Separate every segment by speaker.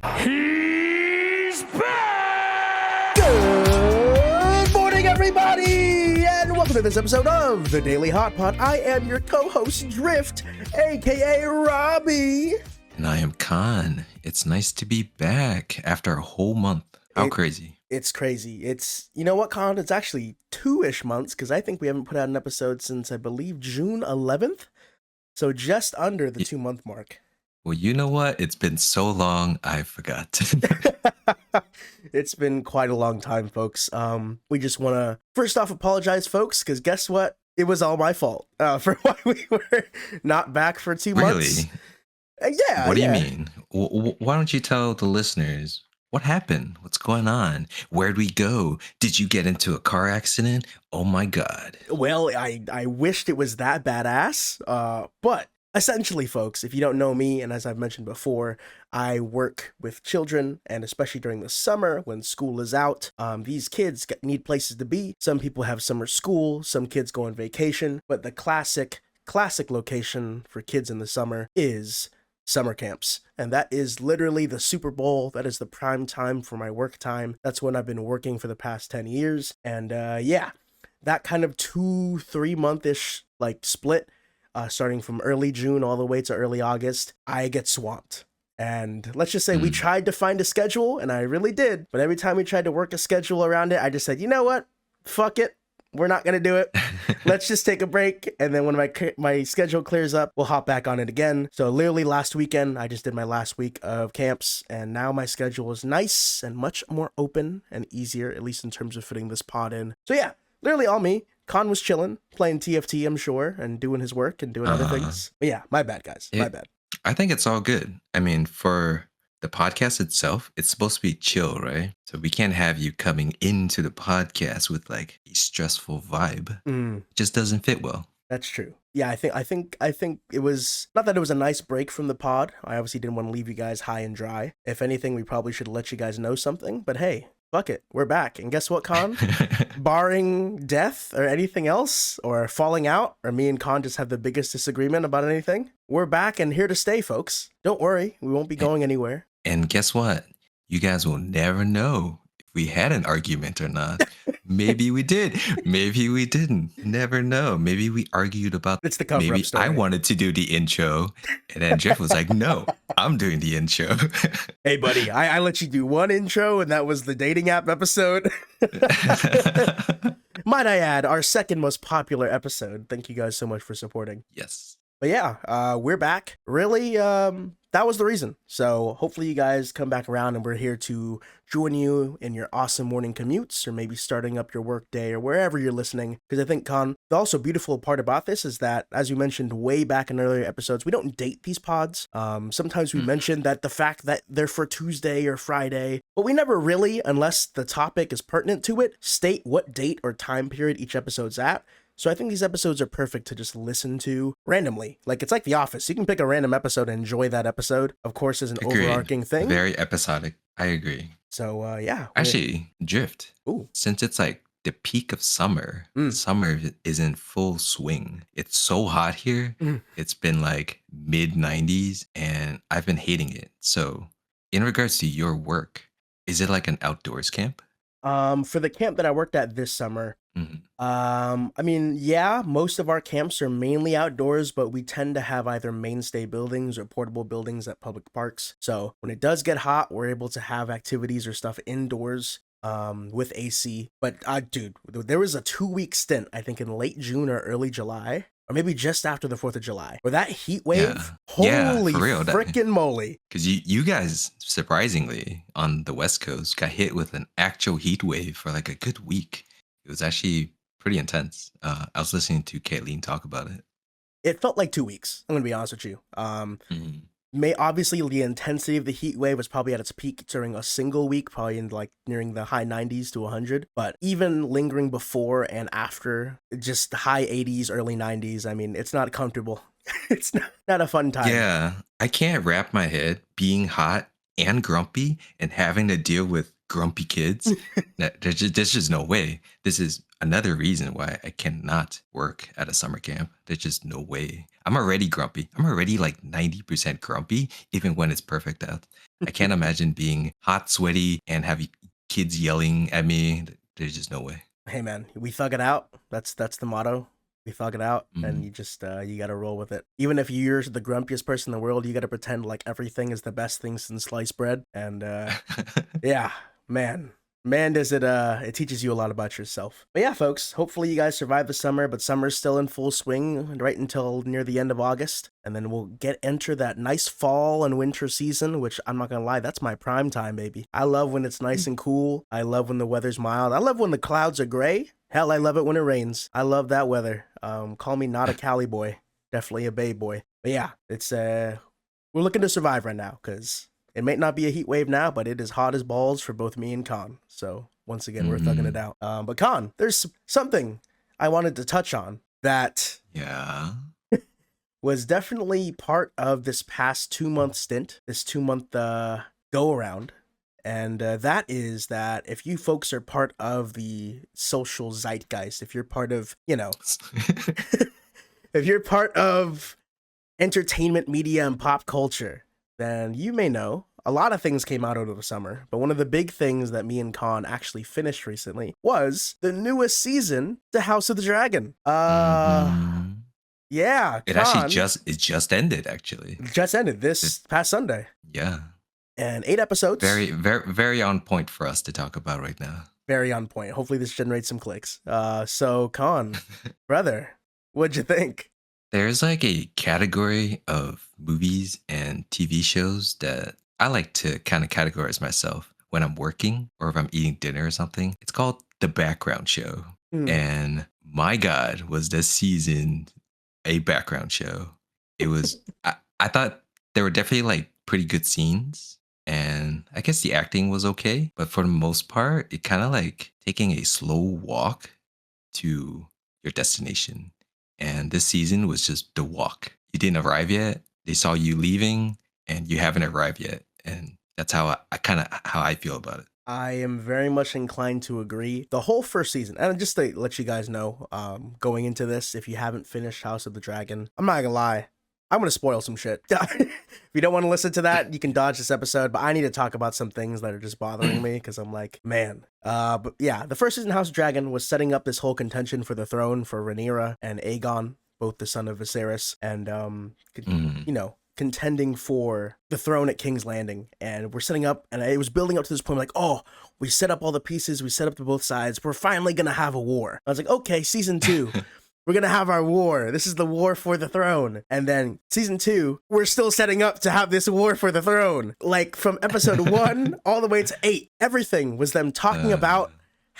Speaker 1: He's back!
Speaker 2: Good morning, everybody, and welcome to this episode of the Daily Hotpot. I am your co-host, Drift, aka Robbie.
Speaker 3: And I am Khan. It's nice to be back after a whole month. How crazy.
Speaker 2: It's crazy. You know what, Khan? It's actually 2-ish months, because I think we haven't put out an episode since, I believe, June 11th. So just under the 2-month mark.
Speaker 3: Well, you know what? It's been so long, I forgot.
Speaker 2: It's been quite a long time, folks. We just want to, first off, apologize, folks, because guess what? It was all my fault for why we were not back for 2 months.
Speaker 3: Really?
Speaker 2: Yeah.
Speaker 3: What do you mean? Why don't you tell the listeners what happened? What's going on? Where'd we go? Did you get into a car accident? Oh my God.
Speaker 2: Well, I wished it was that badass, but essentially, folks, if you don't know me, and as I've mentioned before, I work with children, and especially during the summer when school is out, these kids need places to be. Some people have summer school, some kids go on vacation, but the classic location for kids in the summer is summer camps. And that is literally the Super Bowl. That is the prime time for my work time. That's when I've been working for the past 10 years. And yeah, that kind of 2-3 month-ish like split, starting from early June all the way to early August, I get swamped. And let's just say we tried to find a schedule, and I really did. But every time we tried to work a schedule around it, I just said, you know what? Fuck it. We're not going to do it. Let's just take a break. And then when my schedule clears up, we'll hop back on it again. So literally last weekend, I just did my last week of camps. And now my schedule is nice and much more open and easier, at least in terms of fitting this pod in. So yeah, literally all me. Khan was chilling, playing TFT, I'm sure, and doing his work and doing other things. But yeah, my bad, guys. My bad.
Speaker 3: I think it's all good. I mean, for the podcast itself, it's supposed to be chill, right? So we can't have you coming into the podcast with like a stressful vibe. It just doesn't fit well.
Speaker 2: That's true. Yeah, I think it was, not that it was a nice break from the pod. I obviously didn't want to leave you guys high and dry. If anything, we probably should let you guys know something. But hey, fuck it, we're back. And guess what, Khan? Barring death or anything else, or falling out, or me and Khan just have the biggest disagreement about anything, we're back and here to stay, folks. Don't worry, we won't be going anywhere.
Speaker 3: And guess what? You guys will never know if we had an argument or not. Maybe we did. Maybe we didn't. Never know. Maybe we argued about.
Speaker 2: It's the cover-up
Speaker 3: maybe
Speaker 2: story.
Speaker 3: I wanted to do the intro, and then Jeff was like, "No, I'm doing the intro."
Speaker 2: Hey, buddy, I let you do one intro, and that was the dating app episode. Might I add, our second most popular episode. Thank you guys so much for supporting.
Speaker 3: Yes.
Speaker 2: But yeah, we're back. Really, that was the reason. So hopefully you guys come back around and we're here to join you in your awesome morning commutes, or maybe starting up your work day, or wherever you're listening. Because I think, Khan, the also beautiful part about this is that, as you mentioned way back in earlier episodes, we don't date these pods. Sometimes we mention that the fact that they're for Tuesday or Friday, but we never really, unless the topic is pertinent to it, state what date or time period each episode's at. So I think these episodes are perfect to just listen to randomly. Like, it's like The Office. You can pick a random episode and enjoy that episode. Of course, as an overarching thing.
Speaker 3: Very episodic. I agree.
Speaker 2: So, yeah.
Speaker 3: Actually, Drift.
Speaker 2: Ooh.
Speaker 3: Since it's like the peak of summer, summer is in full swing. It's so hot here. It's been like mid-90s, and I've been hating it. So, in regards to your work, is it like an outdoors camp?
Speaker 2: For the camp that I worked at this summer, I mean, yeah, most of our camps are mainly outdoors, but we tend to have either mainstay buildings or portable buildings at public parks. So when it does get hot, we're able to have activities or stuff indoors with AC. But dude, there was a 2-week stint, I think in late June or early July, or maybe just after the 4th of July, where that heat wave, holy freaking moly.
Speaker 3: Because you guys, surprisingly, on the West Coast, got hit with an actual heat wave for like a good week. It was actually pretty intense. I was listening to Kayleen talk about it.
Speaker 2: It felt like 2 weeks, I'm going to be honest with you. Obviously, the intensity of the heat wave was probably at its peak during a single week, probably in like nearing the high 90s to 100. But even lingering before and after, just high 80s, early 90s, I mean, it's not comfortable. It's not a fun time.
Speaker 3: Yeah, I can't wrap my head being hot and grumpy and having to deal with grumpy kids. There's just no way. This is another reason why I cannot work at a summer camp. There's just no way. I'm already grumpy. I'm already like 90% grumpy, even when it's perfect out. I can't imagine being hot, sweaty, and have kids yelling at me. There's just no way.
Speaker 2: Hey man, we thug it out. That's the motto. We thug it out, and
Speaker 3: Mhm.
Speaker 2: you just you gotta roll with it. Even if you're the grumpiest person in the world, you gotta pretend like everything is the best thing since sliced bread. And yeah, man. Man, does it teaches you a lot about yourself. But yeah, folks, hopefully you guys survive the summer, but summer's still in full swing right until near the end of August. And then we'll enter that nice fall and winter season, which I'm not gonna lie, that's my prime time, baby. I love when it's nice and cool. I love when the weather's mild. I love when the clouds are gray. Hell, I love it when it rains. I love that weather. Call me not a Cali boy. Definitely a Bay boy. But yeah, it's we're looking to survive right now, because it may not be a heat wave now, but it is hot as balls for both me and Khan. So once again, we're thugging it out. But Khan, there's something I wanted to touch on that
Speaker 3: Yeah.
Speaker 2: was definitely part of this past 2-month stint, this 2-month go around. And that is that if you folks are part of the social zeitgeist, if you're part of, if you're part of entertainment media and pop culture, then you may know a lot of things came out over the summer, but one of the big things that me and Khan actually finished recently was the newest season to House of the Dragon.
Speaker 3: Mhm.
Speaker 2: Yeah,
Speaker 3: It
Speaker 2: Khan
Speaker 3: actually just ended actually.
Speaker 2: just ended this past Sunday,
Speaker 3: Yeah.
Speaker 2: and 8 episodes.
Speaker 3: Very, very, very on point for us to talk about right now.
Speaker 2: Very on point. Hopefully this generates some clicks. So Khan, brother, what'd you think?
Speaker 3: There's like a category of movies and TV shows that I like to kind of categorize myself when I'm working or if I'm eating dinner or something. It's called the background show.
Speaker 2: Hmm.
Speaker 3: And my God, was this season a background show? It was, I thought there were definitely like pretty good scenes. And I guess the acting was okay. But for the most part, it kind of like taking a slow walk to your destination. And this season was just the walk. You didn't arrive yet. They saw you leaving and you haven't arrived yet. And that's how how I feel about it.
Speaker 2: I am very much inclined to agree. The whole first season, and just to let you guys know, going into this, if you haven't finished House of the Dragon, I'm not gonna lie, I'm gonna spoil some shit. If you don't want to listen to that, you can dodge this episode, but I need to talk about some things that are just bothering me, because I'm like, man. But yeah, the first season of House of Dragon was setting up this whole contention for the throne for Rhaenyra and Aegon, both the son of Viserys, and contending for the throne at King's Landing. And we're setting up, and it was building up to this point, like, oh, we set up all the pieces, we set up to both sides, we're finally gonna have a war. I was like, okay, season 2. We're gonna have our war. This is the war for the throne. And then season 2, we're still setting up to have this war for the throne. Like from episode 1 all the way to 8, everything was them talking about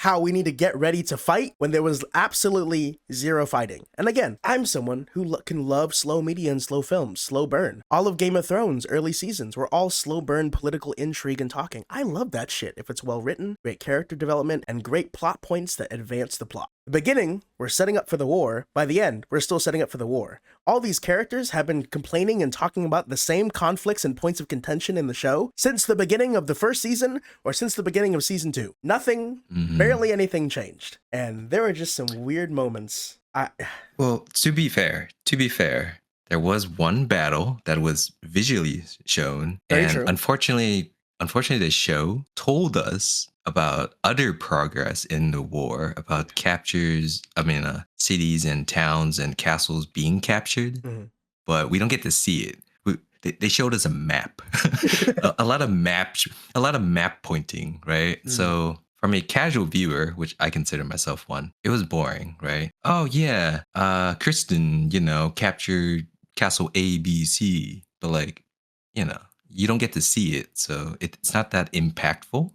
Speaker 2: how we need to get ready to fight when there was absolutely zero fighting. And again, I'm someone who can love slow media and slow films, slow burn. All of Game of Thrones early seasons were all slow burn political intrigue and talking. I love that shit if it's well written, great character development, and great plot points that advance the plot. The beginning, we're setting up for the war. By the end, we're still setting up for the war. All these characters have been complaining and talking about the same conflicts and points of contention in the show since the beginning of the first season or since the beginning of season 2. Nothing, barely anything changed. And there were just some weird moments.
Speaker 3: Well, to be fair, there was one battle that was visually shown.
Speaker 2: Very
Speaker 3: and
Speaker 2: true.
Speaker 3: unfortunately, the show told us about other progress in the war, about cities and towns and castles being captured, but we don't get to see it. They showed us a map, a lot of map pointing, right? So from a casual viewer, which I consider myself one, it was boring, right? Oh yeah, Kristen, captured Castle A, B, C, but like, you don't get to see it, so it's not that impactful.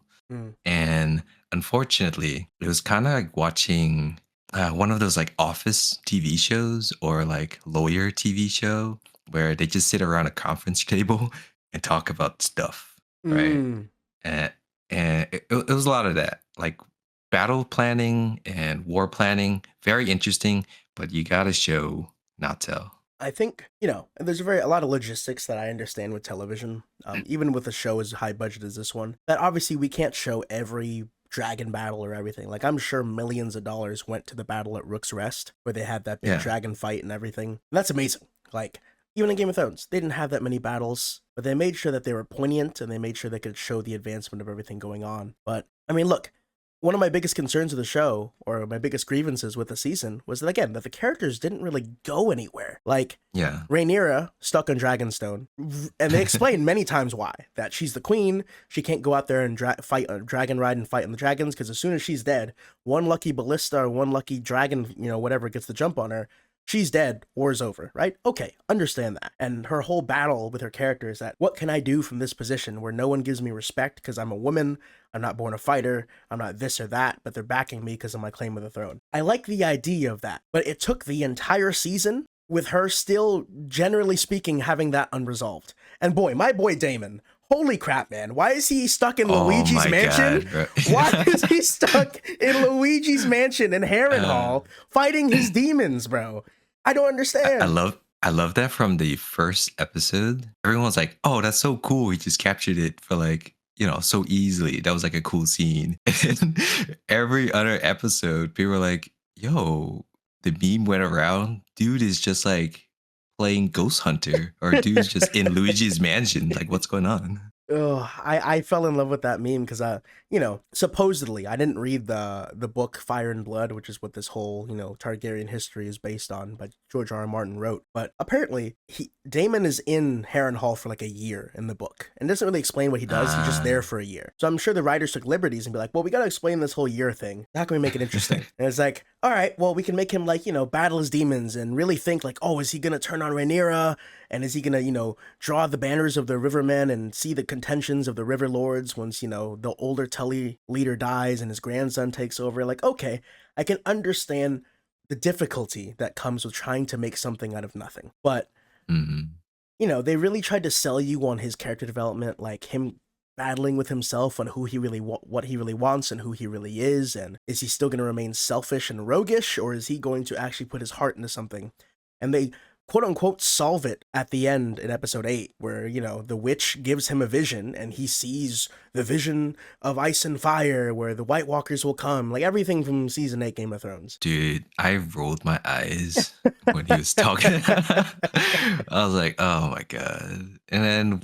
Speaker 3: And unfortunately, it was kind of like watching one of those like office TV shows or like lawyer TV show where they just sit around a conference table and talk about stuff, right? And it was a lot of that, like battle planning and war planning, very interesting, but you gotta show, not tell.
Speaker 2: I think, there's a lot of logistics that I understand with television, even with a show as high budget as this one, that obviously we can't show every dragon battle or everything. Like, I'm sure millions of dollars went to the battle at Rook's Rest, where they had that big
Speaker 3: Yeah.
Speaker 2: dragon fight and everything. And that's amazing. Like, even in Game of Thrones, they didn't have that many battles, but they made sure that they were poignant and they made sure they could show the advancement of everything going on. But, I mean, look, one of my biggest concerns of the show, or my biggest grievances with the season, was that, again, that the characters didn't really go anywhere. Like,
Speaker 3: Yeah.
Speaker 2: Rhaenyra stuck on Dragonstone, and they explain many times why. That she's the queen, she can't go out there and fight a dragon ride and fight on the dragons, because as soon as she's dead, one lucky ballista or one lucky dragon, whatever, gets the jump on her, she's dead, war's over, right? Okay, understand that. And her whole battle with her character is that, what can I do from this position where no one gives me respect because I'm a woman, I'm not born a fighter, I'm not this or that, but they're backing me because of my claim of the throne. I like the idea of that, but it took the entire season with her still, generally speaking, having that unresolved. And boy, my boy Daemon, holy crap, man. Why is he stuck in Luigi's mansion?
Speaker 3: God,
Speaker 2: Why is he stuck in Luigi's mansion in Harrenhal fighting his demons, bro? I don't understand.
Speaker 3: I love that from the first episode. Everyone's like, oh, that's so cool. He just captured it for like, so easily. That was like a cool scene. And every other episode, people were like, yo, the meme went around. Dude is just like playing Ghost Hunter, or dude's just in Luigi's mansion. Like, what's going on?
Speaker 2: I fell in love with that meme because supposedly I didn't read the book Fire and Blood, which is what this whole Targaryen history is based on, but George R. R. Martin wrote. But apparently Daemon is in Harrenhal for like a year in the book and doesn't really explain what he does. He's just there for a year. So I'm sure the writers took liberties and be like, well, we got to explain this whole year thing. How can we make it interesting? And it's like, all right, well, we can make him like battle his demons and really think like, oh, is he gonna turn on Rhaenyra? And is he gonna, draw the banners of the Rivermen and see the contentions of the River Lords once, the older Tully leader dies and his grandson takes over? Like, okay, I can understand the difficulty that comes with trying to make something out of nothing. But, they really tried to sell you on his character development, like him battling with himself on who he really what he really wants and who he really is. And is he still going to remain selfish and roguish, or is he going to actually put his heart into something? And they quote unquote solve it at the end in episode 8, where the witch gives him a vision and he sees the vision of ice and fire where the White Walkers will come, like everything from season 8 Game of Thrones.
Speaker 3: Dude, I rolled my eyes when he was talking. I was like, oh my god. And then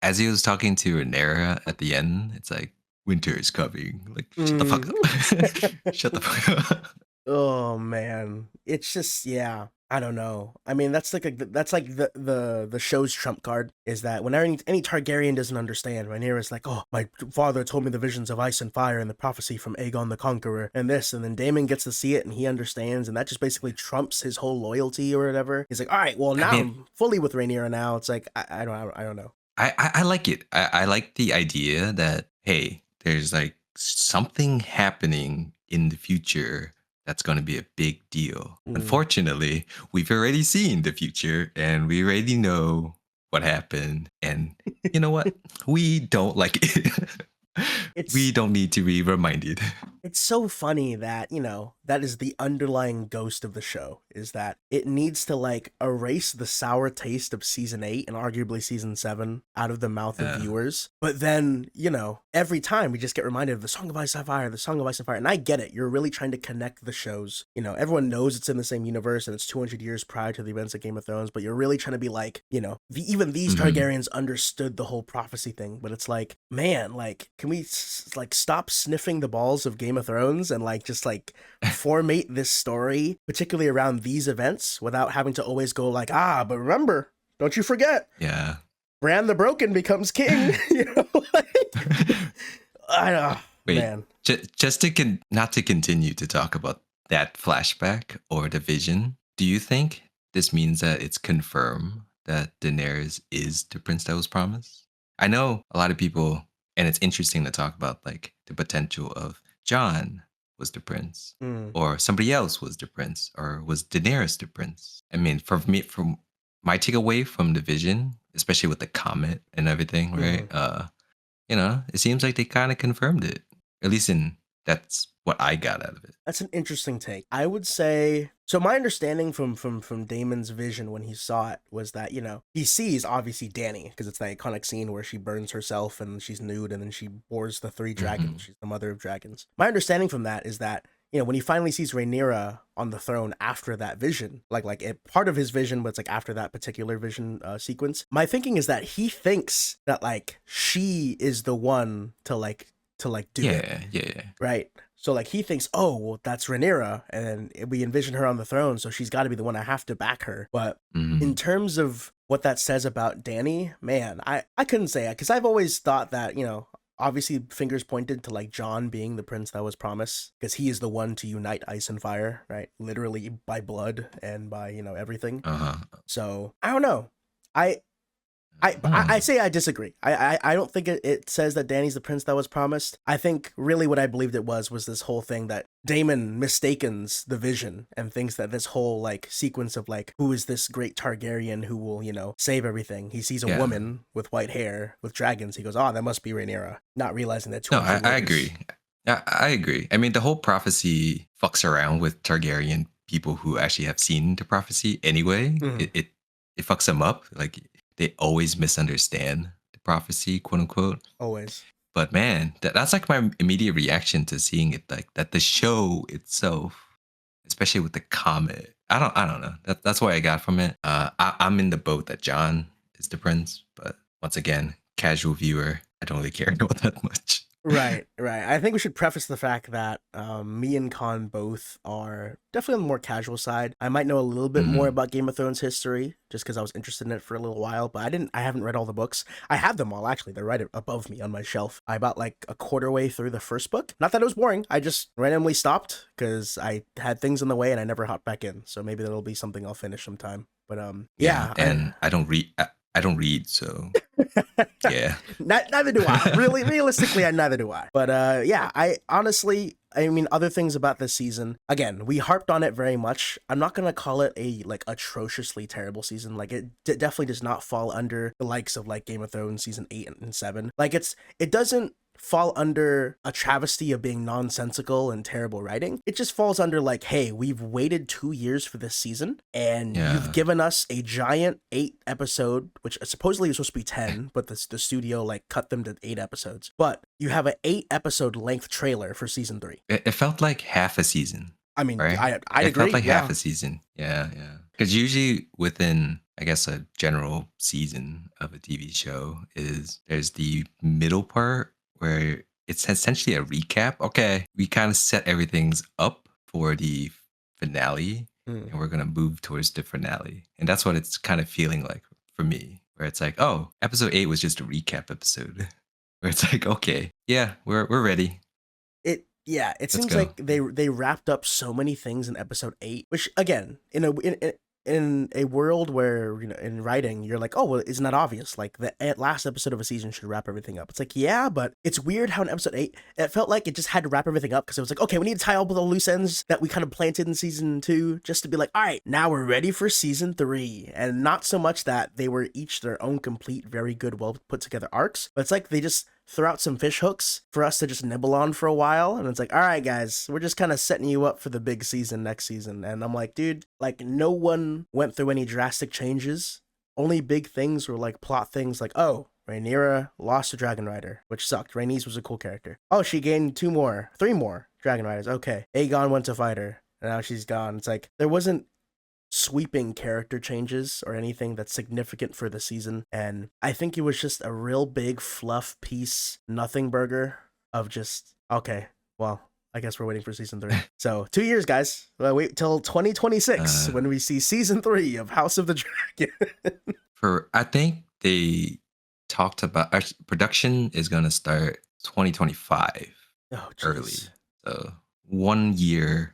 Speaker 3: as he was talking to Rhaenyra at the end, it's like, winter is coming. Like, shut the fuck up. Shut the fuck up.
Speaker 2: Oh man, it's just, yeah, I don't know. I mean, that's like the show's trump card, is that whenever any Targaryen doesn't understand, Rhaenyra's like, oh, my father told me the visions of ice and fire and the prophecy from Aegon the Conqueror and this, and then Daemon gets to see it and he understands, and that just basically trumps his whole loyalty or whatever. He's like, all right, well now I'm fully with Rhaenyra now. It's like, I don't know.
Speaker 3: I like it. I like the idea that, hey, there's like something happening in the future that's going to be a big deal. Unfortunately, we've already seen the future and we already know what happened. And you know what? We don't like it. We don't need to be reminded.
Speaker 2: It's so funny that, that is the underlying ghost of the show, is that it needs to like erase the sour taste of season 8 and arguably season 7 out of the mouth of viewers. But then, every time we just get reminded of the Song of Ice and Fire, the Song of Ice and Fire. And I get it. You're really trying to connect the shows. Everyone knows it's in the same universe and it's 200 years prior to the events of Game of Thrones, but you're really trying to be like, even these Targaryens understood the whole prophecy thing. But it's like, man, like, can we like stop sniffing the balls of Game of Thrones and like just like formate this story, particularly around these events, without having to always go like, but remember, don't you forget, Bran the Broken becomes king. I know.
Speaker 3: Wait,
Speaker 2: man.
Speaker 3: Just to not to continue to talk about that flashback or the vision, do you think this means that it's confirmed that Daenerys is the prince that was promised? I know a lot of people, and it's interesting to talk about like the potential of Jon was the prince, or somebody else was the prince, or was Daenerys the prince? I mean, for me, from my takeaway from the vision, especially with the comet and everything, right? It seems like they kind of confirmed it, at least in That's what I got out of it.
Speaker 2: That's an interesting take. I would say, so my understanding from Damon's vision when he saw it was that, you know, he sees obviously Dany, because it's the iconic scene where she burns herself and she's nude and then she bores the 3 dragons. She's the mother of dragons. My understanding from that is that, you know, when he finally sees Rhaenyra on the throne after that vision, like part of his vision, but it's like after that particular vision sequence, my thinking is that he thinks that like she is the one to do it.
Speaker 3: Yeah.
Speaker 2: Right? So like he thinks, oh, well, that's Rhaenyra, and we envision her on the throne, so she's got to be the one. I have to back her. But in terms of what that says about Dany, man, I couldn't say it, because I've always thought that, you know, obviously fingers pointed to like Jon being the prince that was promised, because he is the one to unite ice and fire, right? Literally by blood and by, you know, everything. So I don't know. I say I disagree. I don't think it says that Dany's the prince that was promised. I think really what I believed it was this whole thing that Daemon mistakens the vision and thinks that this whole like sequence of like, who is this great Targaryen who will, you know, save everything. He sees a woman with white hair with dragons. He goes, oh, that must be Rhaenyra, not realizing that.
Speaker 3: No, I agree. I agree. I mean, the whole prophecy fucks around with Targaryen people who actually have seen the prophecy anyway. It fucks them up. Like, they always misunderstand the prophecy, quote unquote.
Speaker 2: Always.
Speaker 3: But man, that's like my immediate reaction to seeing it, like that the show itself, especially with the comet. I don't know. That's what I got from it. I'm in the boat that Jon is the prince, but once again, casual viewer, I don't really care about that much.
Speaker 2: Right. I think we should preface the fact that me and Khan both are definitely on the more casual side. I might know a little bit more about Game of Thrones history just because I was interested in it for a little while, but I haven't read all the books. I have them all, actually. They're right above me on my shelf. I about like a quarter way through the first book. Not that it was boring. I just randomly stopped because I had things in the way and I never hopped back in. So maybe that'll be something I'll finish sometime. But yeah.
Speaker 3: And I don't read. I don't read, so yeah.
Speaker 2: Neither do I. Really, realistically, neither do I. But yeah, I mean, other things about this season. Again, we harped on it very much. I'm not gonna call it a like atrociously terrible season. Like it definitely does not fall under the likes of like Game of Thrones season 8 and 7. Like it doesn't fall under a travesty of being nonsensical and terrible writing. It just falls under like, hey, we've waited 2 years for this season and you've given us a giant 8 episode, which supposedly was supposed to be 10, but the studio like cut them to 8 episodes. But you have an 8 episode length trailer for season 3.
Speaker 3: It felt like half a season.
Speaker 2: I mean,
Speaker 3: right?
Speaker 2: I agree.
Speaker 3: It felt like half a season. Yeah. Because usually within, I guess, a general season of a TV show there's the middle part where it's essentially a recap. Okay, we kind of set everything's up for the finale, and we're going to move towards the finale. And that's what it's kind of feeling like for me, where it's like, oh, episode 8 was just a recap episode. Where it's like, okay, yeah, we're ready.
Speaker 2: It seems like they wrapped up so many things in episode 8, which again, in a world where, you know, in writing, you're like, oh, well, isn't that obvious? Like the last episode of a season should wrap everything up. It's like, yeah, but it's weird how in episode 8, it felt like it just had to wrap everything up because it was like, okay, we need to tie all the loose ends that we kind of planted in season 2 just to be like, all right, now we're ready for season 3. And not so much that they were each their own complete, very good, well put together arcs, but it's like they just throw out some fish hooks for us to just nibble on for a while. And it's like, all right, guys, we're just kind of setting you up for the big season next season. And I'm like, dude, like no one went through any drastic changes. Only big things were like plot things like, oh, Rhaenyra lost to Dragon Rider, which sucked. Rhaenys was a cool character. Oh, she gained 3 more Dragon Riders. Okay. Aegon went to fight her and now she's gone. It's like, there wasn't sweeping character changes or anything that's significant for the season, and I think it was just a real big fluff piece nothing burger of just, okay, well, I guess we're waiting for season 3. So 2 years, guys. Wait till 2026 when we see season 3 of House of the Dragon.
Speaker 3: I think they talked about production is going to start 2025 early, so 1 year,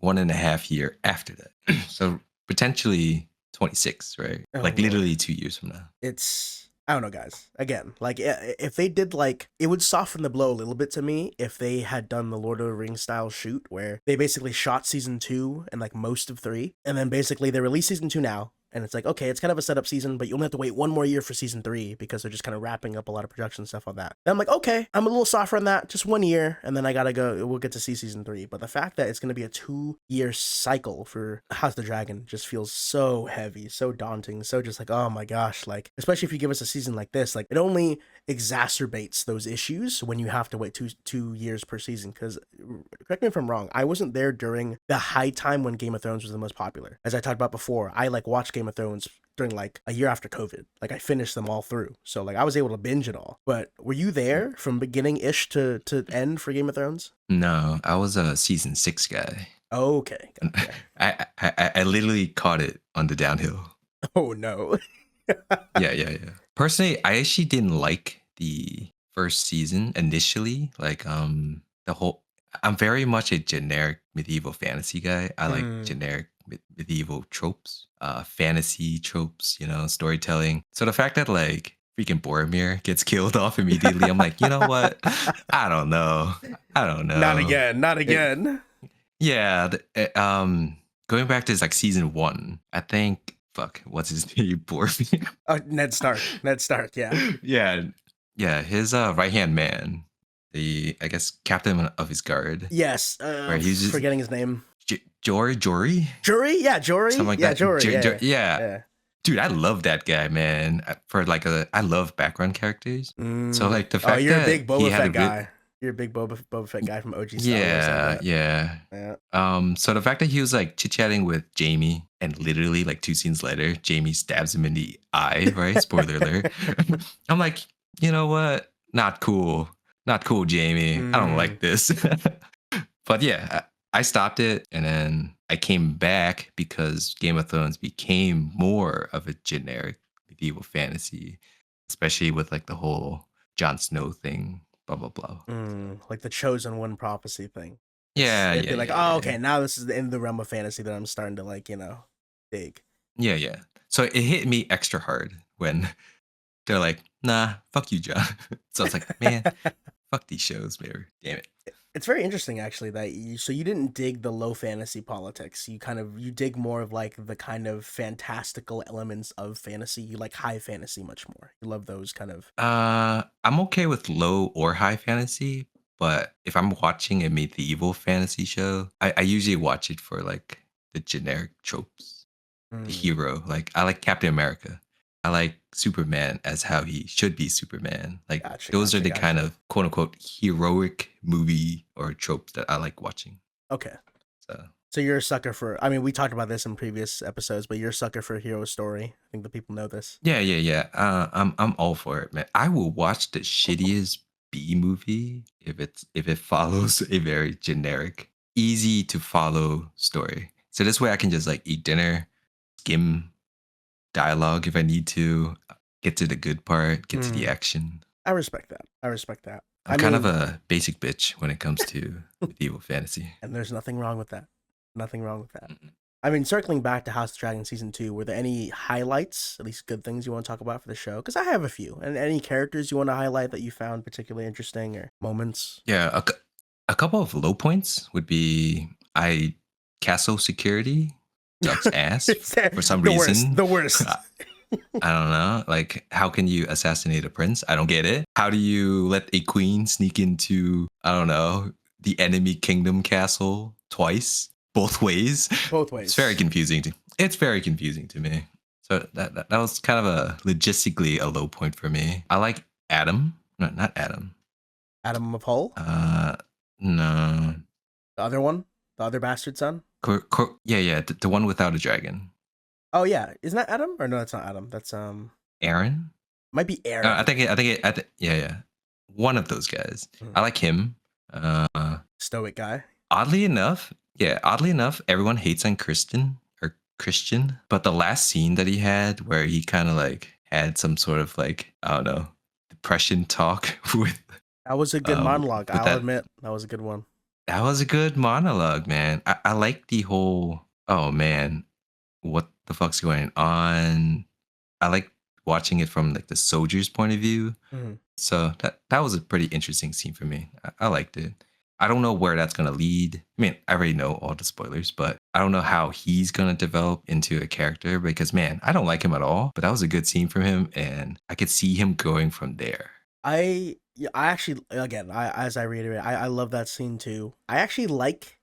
Speaker 3: 1.5 year after that. So potentially 26, right? Like literally 2 years from now.
Speaker 2: I don't know, guys. Again, like if they did, like, it would soften the blow a little bit to me if they had done the Lord of the Rings style shoot where they basically shot season 2 and like most of 3, and then basically they release season 2 now. and it's like, okay, it's kind of a setup season, but you only have to wait one more year for season 3 because they're just kind of wrapping up a lot of production stuff on that. And I'm like, okay, I'm a little softer on that, just 1 year, and then I gotta go. We'll get to see season 3. But the fact that it's gonna be a 2-year cycle for House of the Dragon just feels so heavy, so daunting, so just like, oh my gosh, like especially if you give us a season like this, like it only exacerbates those issues when you have to wait two years per season. Because correct me if I'm wrong, I wasn't there during the high time when Game of Thrones was the most popular. As I talked about before, I like watched Game of Thrones during like a year after COVID. Like I finished them all through, so like I was able to binge it all. But were you there from beginning ish to end for Game of Thrones?
Speaker 3: No, I was a season 6 guy.
Speaker 2: Okay. Gotcha.
Speaker 3: I literally caught it on the downhill.
Speaker 2: Oh no.
Speaker 3: Yeah. Personally, I actually didn't like the first season initially. Like the whole I'm very much a generic medieval fantasy guy. I like generic medieval tropes, fantasy tropes, storytelling. So the fact that like freaking Boromir gets killed off immediately, I'm like, you know what? I don't know.
Speaker 2: Not again.
Speaker 3: Yeah. Going back to like season 1, I think what's his name? Boromir.
Speaker 2: Ned Stark, yeah.
Speaker 3: Yeah, his right-hand man, the I guess captain of his guard.
Speaker 2: Yes,
Speaker 3: where he's just
Speaker 2: forgetting his name.
Speaker 3: Jory?
Speaker 2: Jory? Yeah, Jory.
Speaker 3: Something like
Speaker 2: yeah,
Speaker 3: that.
Speaker 2: Jory.
Speaker 3: Yeah. Dude, I love that guy, man. I love background characters. So like the fact
Speaker 2: you're
Speaker 3: that
Speaker 2: a big Boba Fett
Speaker 3: guy.
Speaker 2: guy. You're a big Boba Fett guy from OG Star Wars.
Speaker 3: Yeah. So the fact that he was like chit-chatting with Jamie, and literally like 2 scenes later, Jamie stabs him in the eye, right? Spoiler alert. I'm like, you know what? Not cool, Jamie. I don't like this. But yeah, I stopped it, and then I came back because Game of Thrones became more of a generic medieval fantasy, especially with like the whole Jon Snow thing. Blah blah blah.
Speaker 2: Like the chosen one prophecy thing.
Speaker 3: Yeah.
Speaker 2: It'd be like, okay, now this is in the realm of fantasy that I'm starting to like, dig.
Speaker 3: Yeah. So it hit me extra hard when they're like, nah, fuck you, John. So I was like, man, fuck these shows, man. Damn it.
Speaker 2: It's very interesting actually that you didn't dig the low fantasy politics. You dig more of like the kind of fantastical elements of fantasy. You like high fantasy much more. You love those kind of.
Speaker 3: I'm okay with low or high fantasy, but if I'm watching a medieval fantasy show, I usually watch it for like the generic tropes. The hero. Like I like Captain America. I like Superman as how he should be Superman. Like those are the kind of quote unquote heroic movie or tropes that I like watching.
Speaker 2: Okay. So you're a sucker for, I mean, we talked about this in previous episodes, but you're a sucker for a hero story. I think the people know this.
Speaker 3: Yeah. I'm all for it, man. I will watch the shittiest B movie if it follows a very generic, easy to follow story. So this way I can just like eat dinner, skim dialogue if I need to, get to the good part, get to the action.
Speaker 2: I respect that.
Speaker 3: I'm kind of a basic bitch when it comes to medieval fantasy.
Speaker 2: And there's nothing wrong with that. I mean, circling back to House of the Dragon Season 2, were there any highlights, at least good things you want to talk about for the show? Because I have a few. And any characters you want to highlight that you found particularly interesting or moments?
Speaker 3: Yeah, a couple of low points would be castle security sucks ass for some reason.
Speaker 2: The worst.
Speaker 3: I don't know. Like, how can you assassinate a prince? I don't get it. How do you let a queen sneak into, I don't know, the enemy kingdom castle twice? Both ways. It's very confusing. It's very confusing to me. So that was kind of a logistically a low point for me. I like Adam. No, not Adam.
Speaker 2: Adam of Hull?
Speaker 3: No.
Speaker 2: The other one? The other bastard son?
Speaker 3: Yeah. The one without a dragon.
Speaker 2: Oh yeah, isn't that Adam? Or no, that's not Adam. That's
Speaker 3: Aaron.
Speaker 2: Might be Aaron.
Speaker 3: I think yeah. One of those guys. I like him.
Speaker 2: Stoic guy.
Speaker 3: Oddly enough, everyone hates on Christian, but the last scene that he had where he kind of like had some sort of like, I don't know, depression talk with.
Speaker 2: That was a good monologue. I'll admit that was a good one.
Speaker 3: That was a good monologue, man. I like the whole, oh man, what the fuck's going on? I like watching it from like the soldier's point of view. So that was a pretty interesting scene for me. I liked it. I don't know where that's gonna lead. I mean, I already know all the spoilers, but I don't know how he's gonna develop into a character because man, I don't like him at all. But that was a good scene from him, and I could see him going from there.
Speaker 2: I actually, again, as I reiterate, I love that scene too. I actually like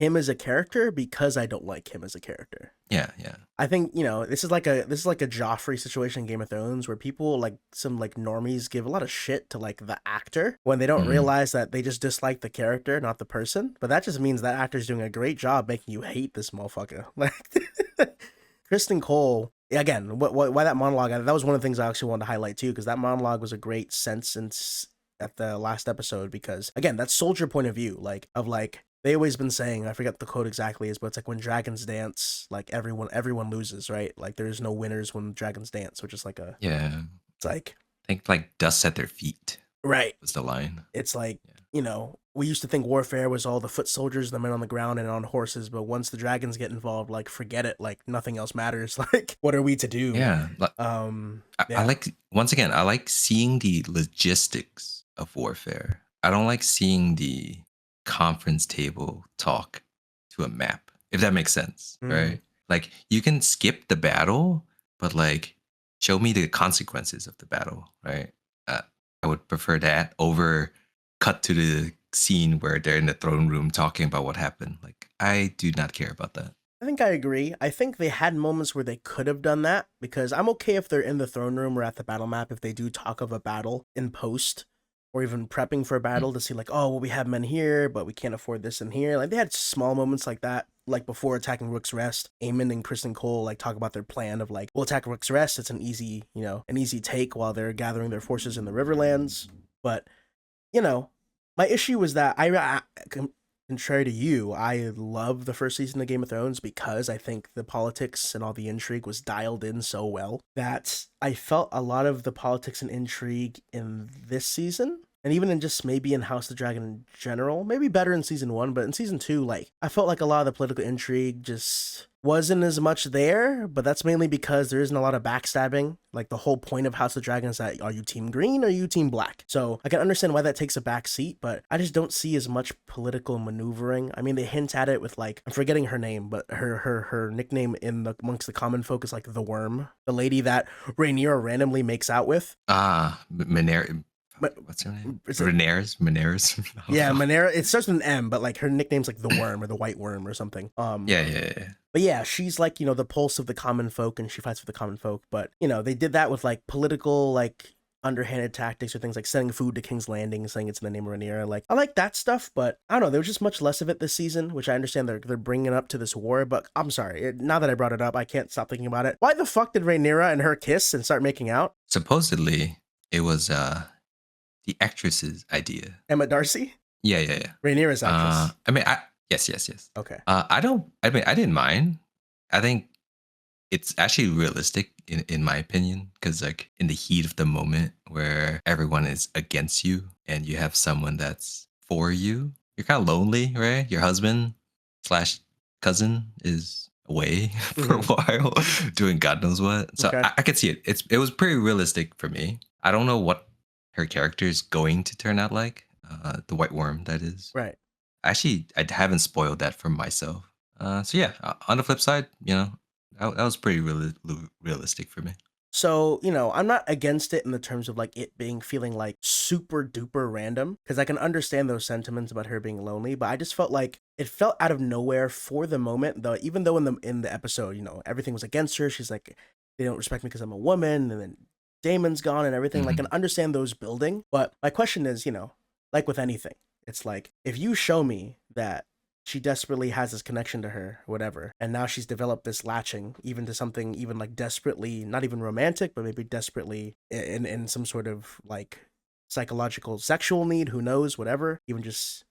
Speaker 2: him as a character because I don't like him as a character.
Speaker 3: Yeah, yeah.
Speaker 2: I think, you know, this is like a Joffrey situation in Game of Thrones where people like some like normies give a lot of shit to like the actor when they don't
Speaker 3: Mhm.
Speaker 2: realize that they just dislike the character, not the person. But that just means that actor's doing a great job making you hate this motherfucker. Like Kristen Cole, again, why that monologue? That was one of the things I actually wanted to highlight too, because that monologue was a great sense at the last episode because again, that soldier point of view, like of like they always been saying, I forget the quote exactly is, but it's like when dragons dance, like everyone loses, right? Like there's no winners when dragons dance, which is like
Speaker 3: Yeah.
Speaker 2: it's like
Speaker 3: I think like dust at their feet
Speaker 2: right.
Speaker 3: was the line.
Speaker 2: It's like,
Speaker 3: Yeah.
Speaker 2: you know, we used to think warfare was all the foot soldiers, the men on the ground and on horses, but once the dragons get involved, like forget it, like nothing else matters. Like what are we to do?
Speaker 3: Yeah. I
Speaker 2: Yeah.
Speaker 3: like once again, I like seeing the logistics of warfare. I don't like seeing the conference table talk to a map, if that makes sense, right? Like you can skip the battle, but like show me the consequences of the battle, right? Uh, I would prefer that over cut to the scene where they're in the throne room talking about what happened. Like I do not care about that.
Speaker 2: I think I agree. I think they had moments where they could have done that because I'm okay if they're in the throne room or at the battle map if they do talk of a battle in post or even prepping for a
Speaker 3: Mm.
Speaker 2: battle to see like, oh, well, we have men here, but we can't afford this in here. Like they had small moments like that, like before attacking Rook's Rest, Aemon and Kristen Cole like talk about their plan of like, we'll attack Rook's Rest. It's an easy, you know, an easy take while they're gathering their forces in the Riverlands. But you know, my issue was that contrary to you, I love the first season of Game of Thrones because I think the politics and all the intrigue was dialed in so well that I felt a lot of the politics and intrigue in this season. And even in just maybe in House of the Dragon in general, maybe better in season 1, but in season 2, like I felt like a lot of the political intrigue just wasn't as much there, but that's mainly because there isn't a lot of backstabbing. Like the whole point of House of the Dragon is that are you team green or are you team black? So I can understand why that takes a back seat, but I just don't see as much political maneuvering. I mean, they hint at it with like I'm forgetting her name, but her nickname amongst the common folk is like the Worm, the lady that Rhaenyra randomly makes out with.
Speaker 3: But what's her name?
Speaker 2: Is it-
Speaker 3: Rhaenyra's.
Speaker 2: Yeah, Monera. It starts with an M, but like her nickname's like the Worm or the White Worm or something.
Speaker 3: Yeah.
Speaker 2: But yeah, she's like, you know, the pulse of the common folk and she fights for the common folk. But, you know, they did that with like political, like underhanded tactics or things like sending food to King's Landing, saying it's in the name of Rhaenyra. Like, I like that stuff, but I don't know. There was just much less of it this season, which I understand they're bringing up to this war. But I'm sorry. Now that I brought it up, I can't stop thinking about it. Why the fuck did Rhaenyra and her kiss and start making out?
Speaker 3: Supposedly, it was the actress's idea.
Speaker 2: Emma Darcy?
Speaker 3: Yeah.
Speaker 2: Rhaenyra's actress.
Speaker 3: I mean, yes.
Speaker 2: Okay.
Speaker 3: I didn't mind. I think it's actually realistic in my opinion, because like in the heat of the moment where everyone is against you and you have someone that's for you, you're kind of lonely, right? Your husband slash cousin is away for a while doing God knows what. So
Speaker 2: Okay.
Speaker 3: I could see it. It was pretty realistic for me. I don't know what her character is going to turn out like. The White Worm, that is.
Speaker 2: Right.
Speaker 3: Actually, I haven't spoiled that for myself. So yeah, on the flip side, you know, that was pretty realistic for me.
Speaker 2: So, you know, I'm not against it in the terms of like it being feeling like super duper random because I can understand those sentiments about her being lonely, but I just felt like it felt out of nowhere for the moment, though, even though in the episode, you know, everything was against her. She's like, they don't respect me because I'm a woman, and then Damon's gone and everything. Like, I can understand those building, but my question is, you know, like with anything, it's like if you show me that she desperately has this connection to her, whatever, and now she's developed this latching even to something even like desperately, not even romantic, but maybe desperately in some sort of like psychological sexual need, who knows, whatever, even just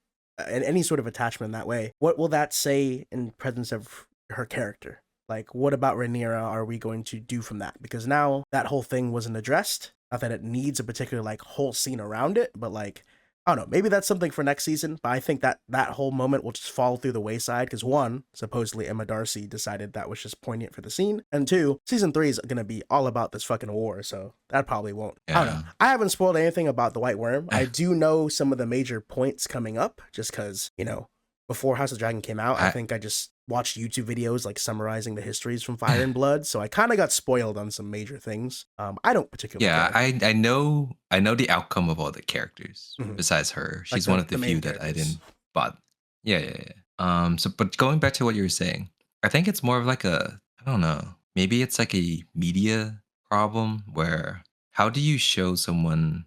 Speaker 2: any sort of attachment in that way. What will that say in presence of her character? Like, what about Rhaenyra are we going to do from that? Because now that whole thing wasn't addressed. Not that it needs a particular like whole scene around it, but like I don't know, maybe that's something for next season, but I think that that whole moment will just fall through the wayside because one, supposedly Emma Darcy decided that was just poignant for the scene, and two, season 3 is going to be all about this fucking war, so that probably won't. I don't know.
Speaker 3: Yeah.
Speaker 2: I haven't spoiled anything about the White Worm. I do know some of the major points coming up just because, you know, before House of Dragon came out, I think I just watched YouTube videos like summarizing the histories from Fire and Blood, so I kind of got spoiled on some major things. I don't particularly
Speaker 3: Yeah,
Speaker 2: care.
Speaker 3: I know the outcome of all the characters besides her.
Speaker 2: Like
Speaker 3: She's one of the
Speaker 2: main
Speaker 3: few that I
Speaker 2: characters.
Speaker 3: didn't bother. Yeah. So but going back to what you were saying, I think it's more of like a, I don't know, maybe it's like a media problem where how do you show someone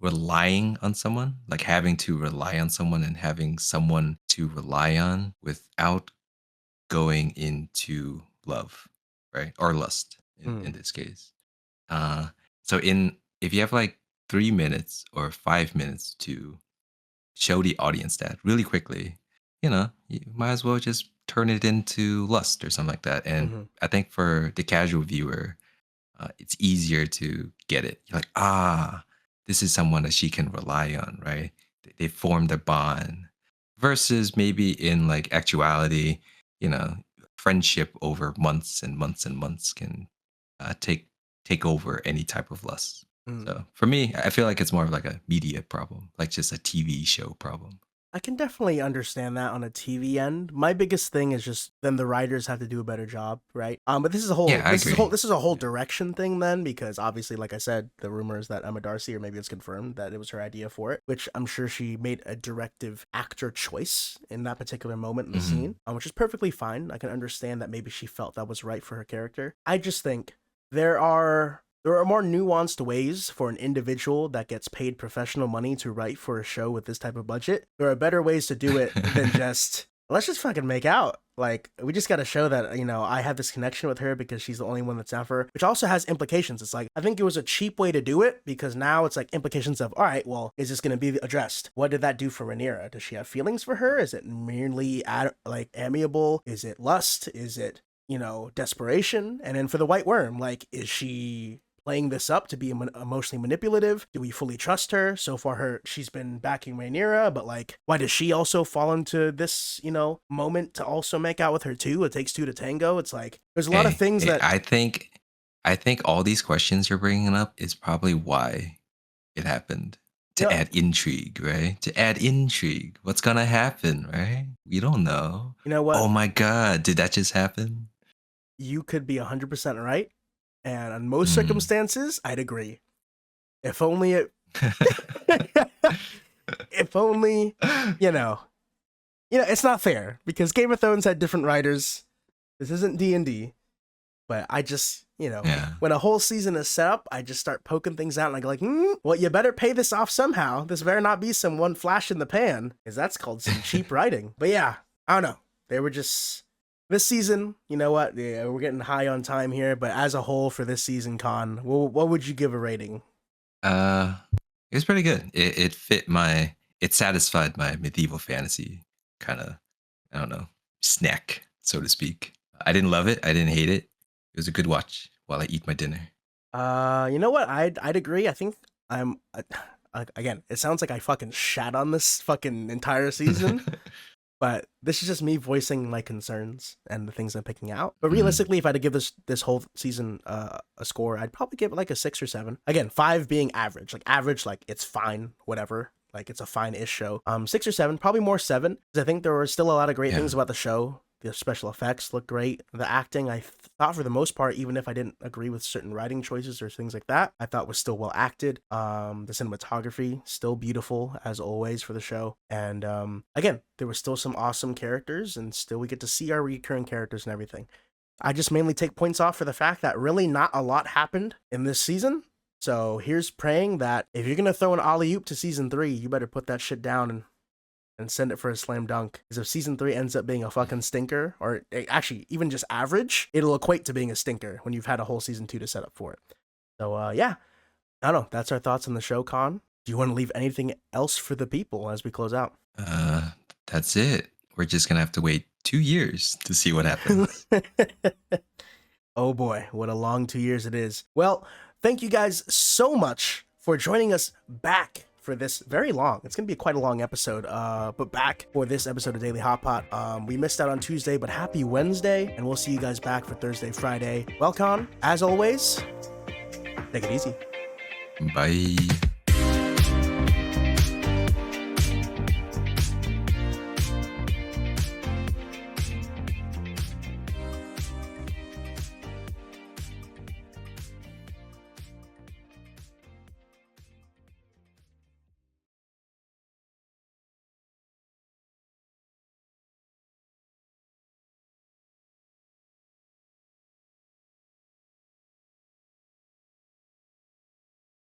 Speaker 3: relying on someone, like having to rely on someone and having someone to rely on without going into love, right? Or lust in this case. Uh, so in if you have like 3 minutes or 5 minutes to show the audience that really quickly, you might as well just turn it into lust or something like that. And I think for the casual viewer, it's easier to get it. You're like, this is someone that she can rely on, right? They formed a bond. Versus maybe in like actuality, you know, friendship over months and months and months can take over any type of lust. So for me, I feel like it's more of like a media problem, like just a TV show problem.
Speaker 2: I can definitely understand that on a TV end. My biggest thing is just then the writers have to do a better job, right? But this is a whole
Speaker 3: Yeah, I agree.
Speaker 2: this is a whole direction thing then, because obviously, like I said, the rumors that Emma Darcy, or maybe it's confirmed that it was her idea for it, which I'm sure she made a directive actor choice in that particular moment in the scene, which is perfectly fine. I can understand that maybe she felt that was right for her character. I just think there are more nuanced ways for an individual that gets paid professional money to write for a show with this type of budget. There are better ways to do it than just, let's just fucking make out. Like, we just got to show that, you know, I have this connection with her because she's the only one that's down for her, which also has implications. It's like, I think it was a cheap way to do it because now it's like implications of, all right, well, is this going to be addressed? What did that do for Rhaenyra? Does she have feelings for her? Is it merely like amiable? Is it lust? Is it, you know, desperation? And then for the White Worm, like, is she playing this up to be emotionally manipulative? Do we fully trust her? So far, she's been backing Rhaenyra, but like, why does she also fall into this, you know, moment to also make out with her too? It takes two to tango. It's like there's a lot of things that
Speaker 3: I think all these questions you're bringing up is probably why it happened. To add intrigue, right? To add intrigue. What's gonna happen, right? We don't know.
Speaker 2: You know what?
Speaker 3: Oh my god, did that just happen?
Speaker 2: You could be 100% right. And on most circumstances, I'd agree. If only it, if only, you know, it's not fair because Game of Thrones had different writers. This isn't D&D, but I just, when a whole season is set up, I just start poking things out and I go like, well, you better pay this off somehow. This better not be some one flash in the pan, because that's called some cheap writing. But yeah, I don't know. They were just... This season, you know what? Yeah, we're getting high on time here, but as a whole for this season, Con, what would you give a rating?
Speaker 3: It was pretty good. It satisfied my medieval fantasy kind of, I don't know, snack, so to speak. I didn't love it. I didn't hate it. It was a good watch while I eat my dinner.
Speaker 2: You know what? I'd agree. I think I'm, again, it sounds like I fucking shat on this fucking entire season. But this is just me voicing my concerns and the things I'm picking out. But realistically, if I had to give this whole season a score, I'd probably give it like a 6 or 7. Again, 5 being average. Like it's fine, whatever. Like it's a fine-ish show. 6 or 7, probably more 7. Because I think there were still a lot of great things about the show. The special effects look great. The acting, I thought for the most part, even if I didn't agree with certain writing choices or things like that, I thought was still well acted. The cinematography, still beautiful as always for the show. And again, there were still some awesome characters and still we get to see our recurring characters and everything. I just mainly take points off for the fact that really not a lot happened in this season. So here's praying that if you're going to throw an alley-oop to season 3, you better put that shit down and send it for a slam dunk. Because if season 3 ends up being a fucking stinker, or actually even just average, it'll equate to being a stinker when you've had a whole season 2 to set up for it. So yeah, I don't know. That's our thoughts on the show, Con. Do you want to leave anything else for the people as we close out?
Speaker 3: That's it. We're just gonna have to wait 2 years to see what happens.
Speaker 2: Oh boy, what a long 2 years it is. Well, thank you guys so much for joining us back for for this very long. It's going to be quite a long episode, but back for this episode of Daily Hotpot. We missed out on Tuesday, but happy Wednesday, and we'll see you guys back for Thursday, Friday. Welcome, as always, take it easy.
Speaker 3: Bye.